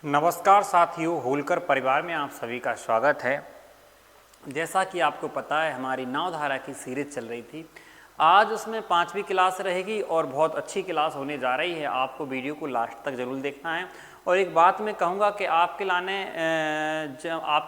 नमस्कार साथियों, होलकर परिवार में आप सभी का स्वागत है। जैसा कि आपको पता है, हमारी नावधारा की सीरीज चल रही थी। आज उसमें 5वीं क्लास रहेगी और बहुत अच्छी क्लास होने जा रही है। आपको वीडियो को लास्ट तक जरूर देखना है। और एक बात मैं कहूँगा कि आपके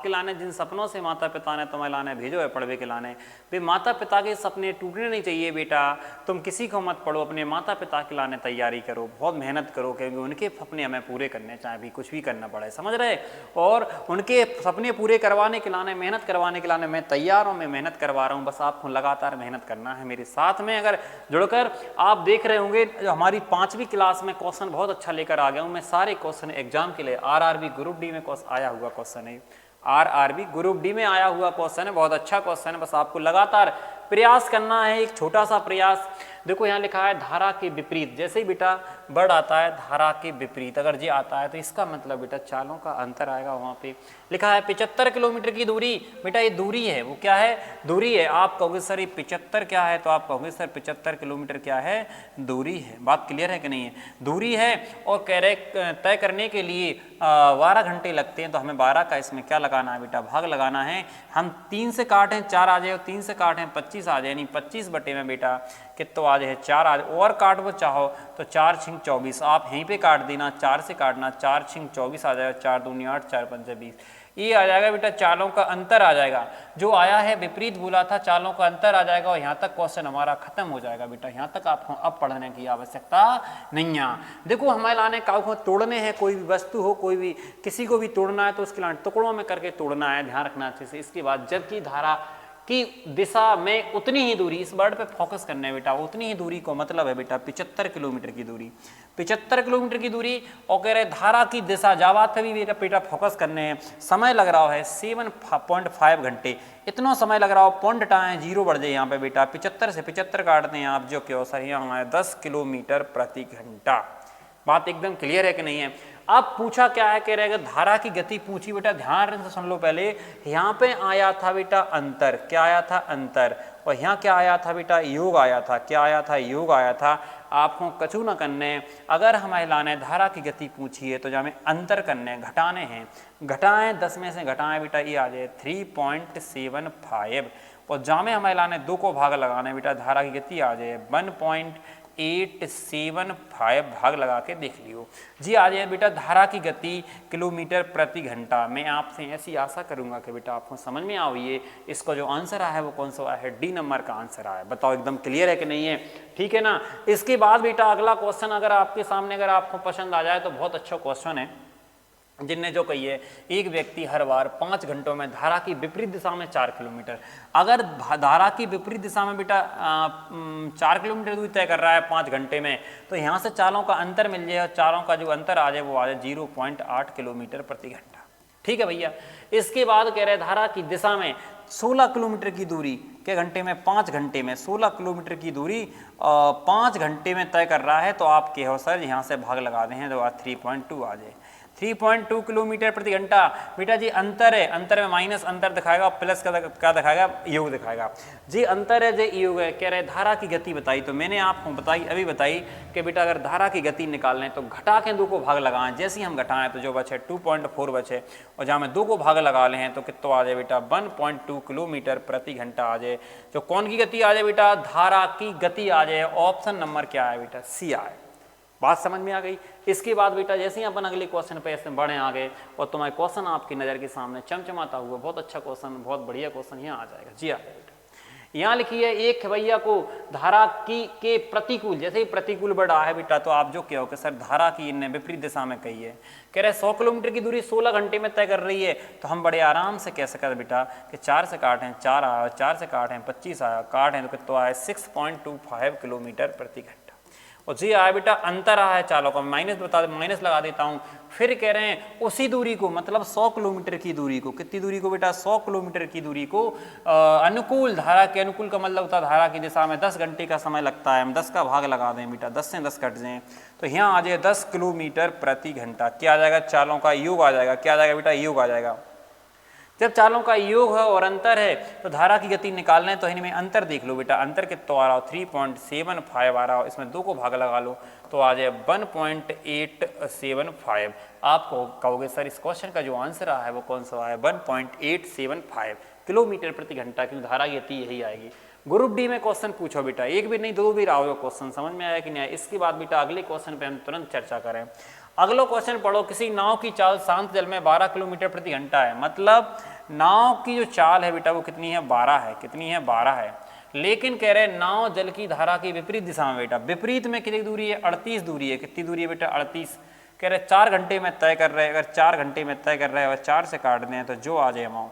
लाने जिन सपनों से माता पिता ने तुम्हें लाने भेजो है पढ़वे के लाने, वे माता पिता के सपने टूटने नहीं चाहिए। बेटा तुम किसी को मत पढ़ो, अपने माता पिता के लाने तैयारी करो, बहुत मेहनत करो, क्योंकि उनके सपने हमें पूरे करने, चाहे भी कुछ भी करना पड़े, समझ रहे। और उनके सपने पूरे करवाने के लाने, मेहनत करवाने के लाने मैं तैयार हूँ, मैं मेहनत करवा रहा हूँ। बस आपको लगातार मेहनत करना है मेरे साथ में। अगर जुड़कर आप देख रहे होंगे, हमारी 5वीं क्लास में क्वेश्चन बहुत अच्छा लेकर आ गया हूँ मैं। सारे क्वेश्चन एग्जाम के लिए आरआरबी ग्रुप डी में आया हुआ क्वेश्चन है, आरआरबी ग्रुप डी में आया हुआ क्वेश्चन है, बहुत अच्छा क्वेश्चन है। बस आपको लगातार प्रयास करना है, एक छोटा सा प्रयास। देखो यहाँ लिखा है धारा के विपरीत। जैसे ही बेटा वर्ड आता है धारा के विपरीत, अगर ये आता है तो इसका मतलब बेटा चालों का अंतर आएगा। वहाँ पे लिखा है 75 किलोमीटर की दूरी। बेटा ये दूरी है, वो क्या है? दूरी है। आप कहोगे सर ये 75 क्या है? तो आप कहोगे सर 75 किलोमीटर क्या है? दूरी है। बात क्लियर है कि नहीं है? दूरी है। और कह रहे तय करने के लिए 12 घंटे लगते हैं, तो हमें 12 का इसमें क्या लगाना है बेटा? भाग लगाना है। हम 3 से काटें 4 आ जाए, और 3 से काटें 25 आ जाए, यानी 25 बटे में बेटा कितना आ जाए? 4 आ जाए। और काट वो चाहो तो 4 छिंग 24, आप यहीं पे काट देना, 4 से काटना, 4 छिंग 24 आ जाएगा, 4 दूनी 8, 4 पंचे 20। ये आ जाएगा बेटा चालों का अंतर आ जाएगा। जो आया है विपरीत बोला था, चालों का अंतर आ जाएगा। और यहाँ तक क्वेश्चन हमारा खत्म हो जाएगा बेटा। यहाँ तक आपको अब पढ़ने की आवश्यकता नहीं है। देखो हमारे लाने काउ तोड़ने हैं, कोई भी वस्तु हो, कोई भी किसी को भी तोड़ना है तो उसके लाने टुकड़ों में करके तोड़ना है, ध्यान रखना अच्छे से। इसके बाद जबकि धारा की दिशा में उतनी ही दूरी, इस वर्ड पे फोकस करना है बेटा, उतनी ही दूरी को मतलब है बेटा 75 किलोमीटर की दूरी, 75 किलोमीटर की दूरी। और कह रहे धारा की दिशा जावात भी बेटा फोकस करने हैं। समय लग रहा है 7.5 घंटे, इतना समय लग रहा हो। पॉइंट टाइम 0 बढ़ जाए यहाँ पे बेटा। 75 से 75 काटते हैं आप, जो क्यों सर यहाँ है 10 किलोमीटर प्रति घंटा। बात एकदम क्लियर है कि नहीं है? अब पूछा क्या है? कह रहे धारा की गति पूछी बेटा, ध्यान से सुन लो पहले। यहाँ पे आया था बेटा अंतर, क्या आया था? अंतर। और यहाँ क्या आया था बेटा? योग आया था। क्या आया था? योग आया था। आपको कछु न करने, अगर हमारे लाने धारा की गति पूछी है तो जहाँ अंतर करने, घटाने हैं, घटाएं 10 में से घटाएं बेटा, ये आ जाए 3.75। और जहाँ हमारे लाने 2 को भाग लगाना है बेटा, धारा की गति आ जाए 1.875, भाग लगा के देख लियो जी। आ जाए बेटा धारा की गति किलोमीटर प्रति घंटा। मैं आपसे ऐसी आशा करूंगा कि बेटा आपको समझ में आओ। ये इसका जो आंसर आया है वो कौन सा है? डी नंबर का आंसर आया। बताओ एकदम क्लियर है कि नहीं है? ठीक है ना। इसके बाद बेटा अगला क्वेश्चन अगर आपके सामने, अगर आपको पसंद आ जाए तो बहुत अच्छा क्वेश्चन है, जिनने जो कही है एक व्यक्ति हर बार 5 घंटों में धारा की विपरीत दिशा में 4 किलोमीटर, अगर धारा की विपरीत दिशा में बेटा 4 किलोमीटर दूरी तय कर रहा है 5 घंटे में, तो यहाँ से चालों का अंतर मिल जाए, और चालों का जो अंतर आ जाए वो आ जाए 0.8 किलोमीटर प्रति घंटा। ठीक है भैया। इसके बाद कह रहे धारा की दिशा में 16 किलोमीटर की दूरी के घंटे में, 5 घंटे में 16 किलोमीटर की दूरी 5 घंटे में तय कर रहा है, तो आप कहो सर यहाँ से भाग लगा दें तो 3.2 आ जाए, 3.2 किलोमीटर प्रति घंटा। बेटा जी अंतर है, अंतर में माइनस अंतर दिखाएगा, प्लस का क्या दिखाएगा? योग दिखाएगा जी। अंतर है जी, योग है। कह रहे धारा की गति बताई, तो मैंने आपको बताई, अभी बताई कि बेटा अगर धारा की गति निकालने तो घटा के 2 को भाग लगाएं। जैसे ही हम घटाएं तो जो बचे 2.4 बचे, और जहाँ में 2 को भाग लगा ले हैं तो कितना आ जाए बेटा? 1.2 किलोमीटर प्रति घंटा आ जाए। जो कौन की गति आ जाए बेटा? धारा की गति आ जाए। ऑप्शन नंबर क्या है बेटा? सी आए। बात समझ में आ गई? इसके बाद बेटा जैसे ही अपन अगले क्वेश्चन पे ऐसे बढ़े आगे, और तुम्हारे क्वेश्चन आपकी नज़र के सामने चमचमाता हुआ, बहुत अच्छा क्वेश्चन, बहुत बढ़िया क्वेश्चन यहाँ आ जाएगा जी। आ जाए बेटा। यहाँ लिखिए एक भैया को धारा की के प्रतिकूल, जैसे ही प्रतिकूल बढ़ा है बेटा, तो आप जो क्या हो कि सर धारा की इनने विपरीत दिशा में कही है। कह रहे 100 किलोमीटर की दूरी 16 घंटे में तय कर रही है, तो हम बड़े आराम से कह सकते बेटा कि 4 से काटें 4 आया, 4 से काटें 25 आया, काटें तो कितना आया? 6.25 किलोमीटर प्रति घंटा। और जी आया बेटा अंतर आया है चालों का, माइनस माइनस लगा देता हूँ। फिर कह रहे हैं उसी दूरी को, मतलब 100 किलोमीटर की दूरी को, कितनी दूरी को बेटा? 100 किलोमीटर की दूरी को अनुकूल, धारा के अनुकूल का मतलब होता है धारा की दिशा में 10 घंटे का समय लगता है। हम 10 का भाग लगा दें बेटा, 10 से 10 कट जाएं तो यहाँ आ जाए 10 किलोमीटर प्रति घंटा। क्या आ जाएगा? चालों का योग आ जाएगा। क्या आ जाएगा बेटा? योग आ जाएगा। जब चालों का योग है और अंतर है तो धारा की गति निकालना है, तो इनमें अंतर देख लो बेटा, अंतर कितना आ रहा हो 3.75 आ रहा हो, इसमें 2 को भाग लगा लो तो आ जाए 1.875। आप कहोगे सर इस क्वेश्चन का जो आंसर आया है वो कौन सा है, 1.875 किलोमीटर प्रति घंटा, क्योंकि धारा की गति यही आएगी। ग्रुप डी में क्वेश्चन पूछो बेटा, एक भी नहीं 2 भी आओगे क्वेश्चन, समझ में आया कि नहीं आया। इसके बाद बेटा अगले क्वेश्चन पे हम तुरंत चर्चा करें। अगला क्वेश्चन पढ़ो, किसी नाव की चाल शांत जल में 12 किलोमीटर प्रति घंटा है, मतलब नाव की जो चाल है बेटा वो कितनी है, 12 है, कितनी है, 12 है। लेकिन कह रहे हैं नाव जल की धारा की विपरीत दिशा में बेटा, विपरीत में कितनी दूरी है, 38 दूरी है, कितनी दूरी है बेटा, 38। कह रहे 4 घंटे में तय कर रहे हैं, अगर 4 घंटे में तय कर रहे हैं और 4 से काट दें तो जो आ जाए अमाउंट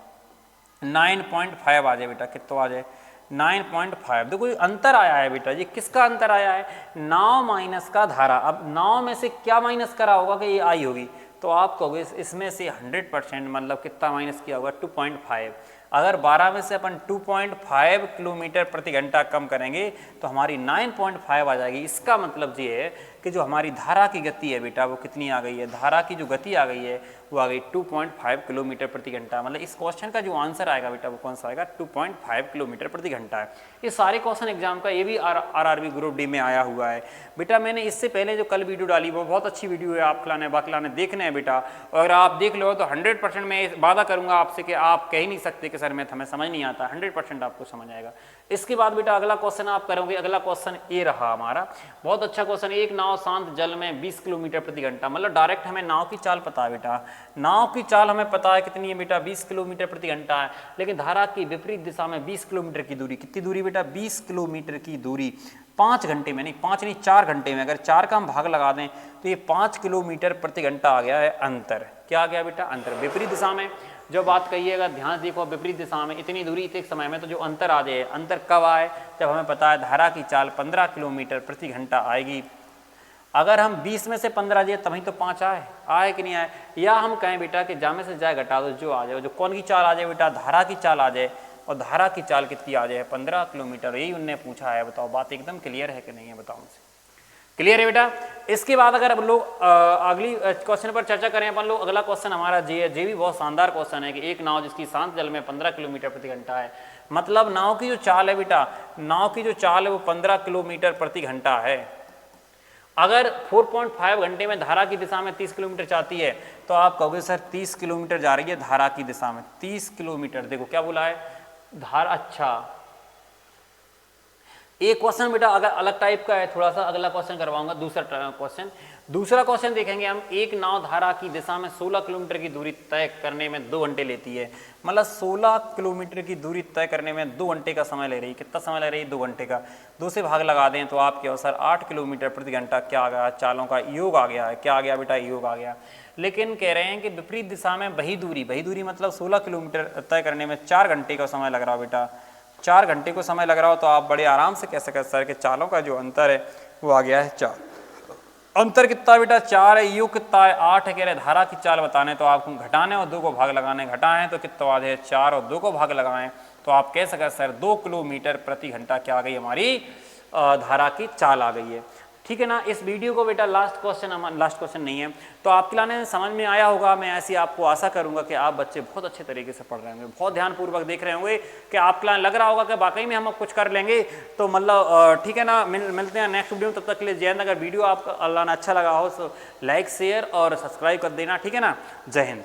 9.5 आ जाए बेटा, कितना आ जाए 9.5। देखो ये अंतर आया है बेटा, ये किसका अंतर आया है, नाव माइनस का धारा। अब नाव में से क्या माइनस करा होगा कि ये आई होगी, तो आप कहोगे इसमें से 100% मतलब कितना माइनस किया होगा, 2.5। अगर 12 में से अपन 2.5 किलोमीटर प्रति घंटा कम करेंगे तो हमारी 9.5 आ जाएगी। इसका मतलब ये है कि जो हमारी धारा की गति है बेटा वो कितनी आ गई है, धारा की जो गति आ गई है वो आ गई 2.5 किलोमीटर प्रति घंटा। मतलब इस क्वेश्चन का जो आंसर आएगा बेटा वो कौन सा आएगा, 2.5 किलोमीटर प्रति घंटा है। ये सारे क्वेश्चन एग्जाम का, ये भी आरआरबी ग्रुप डी में आया हुआ है बेटा। मैंने इससे पहले जो कल वीडियो डाली वो बहुत अच्छी वीडियो है, आप खिलाने बाखिलाने देखने हैं बेटा। अगर आप देख लो तो 100% मैं वादा करूंगा आपसे कि आप कह ही नहीं सकते कि सर मैं हमें समझ नहीं आता, 100% आपको समझ आएगा। इसके बाद बेटा अगला क्वेश्चन आप करोगे, अगला क्वेश्चन ये रहा हमारा, बहुत अच्छा क्वेश्चन। एक नाव शांत जल में 20 किलोमीटर प्रति घंटा, मतलब डायरेक्ट हमें नाव की चाल पता है बेटा, नाव की चाल हमें पता है कितनी है बेटा, 20 किलोमीटर प्रति घंटा है। लेकिन धारा की विपरीत दिशा में 20 किलोमीटर की दूरी, कितनी दूरी बेटा, 20 किलोमीटर की दूरी 5 घंटे में, नहीं 5 नहीं 4 घंटे में, अगर 4 का हम भाग लगा दें तो ये 5 किलोमीटर प्रति घंटा आ गया है अंतर। क्या आ गया बेटा, अंतर। विपरीत दिशा में जो बात कहिएगा ध्यान देखो, विपरीत दिशा में इतनी दूरी इतने समय में, तो जो अंतर आ जाए, अंतर कब आए, जब हमें पता है धारा की चाल 15 किलोमीटर प्रति घंटा आएगी। अगर हम 20 में से 15 जाए तभी तो 5 आए कि नहीं आए। या हम कहें बेटा कि जा में से जाए घटा दो, जो आ जाए, जो कौन की चाल आ जाए बेटा, धारा की चाल आ जाए, और धारा की चाल कितनी आ जाए, 15 किलोमीटर। यही उनने पूछा है, बताओ बात एकदम क्लियर है कि नहीं है, बताओ मुझसे, क्लियर है बेटा। इसके बाद अगर हम लोग अगली क्वेश्चन पर चर्चा करें अपन लोग, अगला क्वेश्चन हमारा ये भी बहुत शानदार क्वेश्चन है कि एक नाव जिसकी शांत जल में 15 किलोमीटर प्रति घंटा है, मतलब नाव की जो चाल है बेटा, नाव की जो चाल है वो 15 किलोमीटर प्रति घंटा है। अगर 4.5 घंटे में धारा की दिशा में 30 किलोमीटर चाहती है तो आप कहोगे सर 30 किलोमीटर जा रही है धारा की दिशा में, 30 किलोमीटर। देखो क्या बोला है, धारा। अच्छा एक क्वेश्चन बेटा अगर अलग टाइप का है थोड़ा सा, अगला क्वेश्चन करवाऊंगा, दूसरा क्वेश्चन देखेंगे हम। एक नाव धारा की दिशा में 16 किलोमीटर की दूरी तय करने में 2 घंटे लेती है, मतलब 16 किलोमीटर की दूरी तय करने में 2 घंटे का समय ले रही है। कितना समय ले रही है, 2 घंटे का। 2 से भाग लगा दें तो आपके अनुसार 8 किलोमीटर प्रति घंटा क्या आ गया, चालों का योग आ गया है। क्या आ गया बेटा, योग आ गया। लेकिन कह रहे हैं कि विपरीत दिशा में वही दूरी मतलब 16 किलोमीटर तय करने में 4 घंटे का समय लग रहा है बेटा, 4 घंटे को समय लग रहा हो, तो आप बड़े आराम से कह सकते सर कि चालों का जो अंतर है वो आ गया है 4। अंतर कितना बेटा, 4 है, योग कितना है, 8 है। कह रहे धारा की चाल बताने तो आपको घटाने और 2 को भाग लगाने, घटाएं तो कितना आ जाए 4 और 2 को भाग लगाएं तो आप कह सकते सर 2 किलोमीटर प्रति घंटा क्या आ गई हमारी धारा की चाल आ गई है। ठीक है ना। इस वीडियो को बेटा लास्ट क्वेश्चन नहीं है तो आपके लाने समझ में आया होगा। मैं ऐसी आपको आशा करूंगा कि आप बच्चे बहुत अच्छे तरीके से पढ़ रहे होंगे, बहुत ध्यानपूर्वक देख रहे होंगे कि आपके लाने लग रहा होगा कि वाकई में हम अब कुछ कर लेंगे। तो मतलब ठीक है ना, मिलते हैं नेक्स्ट वीडियो में, तब तक के लिए जय हिंद। अगर वीडियो आपको अल्लाह ने अच्छा लगा हो तो लाइक शेयर और सब्सक्राइब कर देना, ठीक है ना। जय हिंद।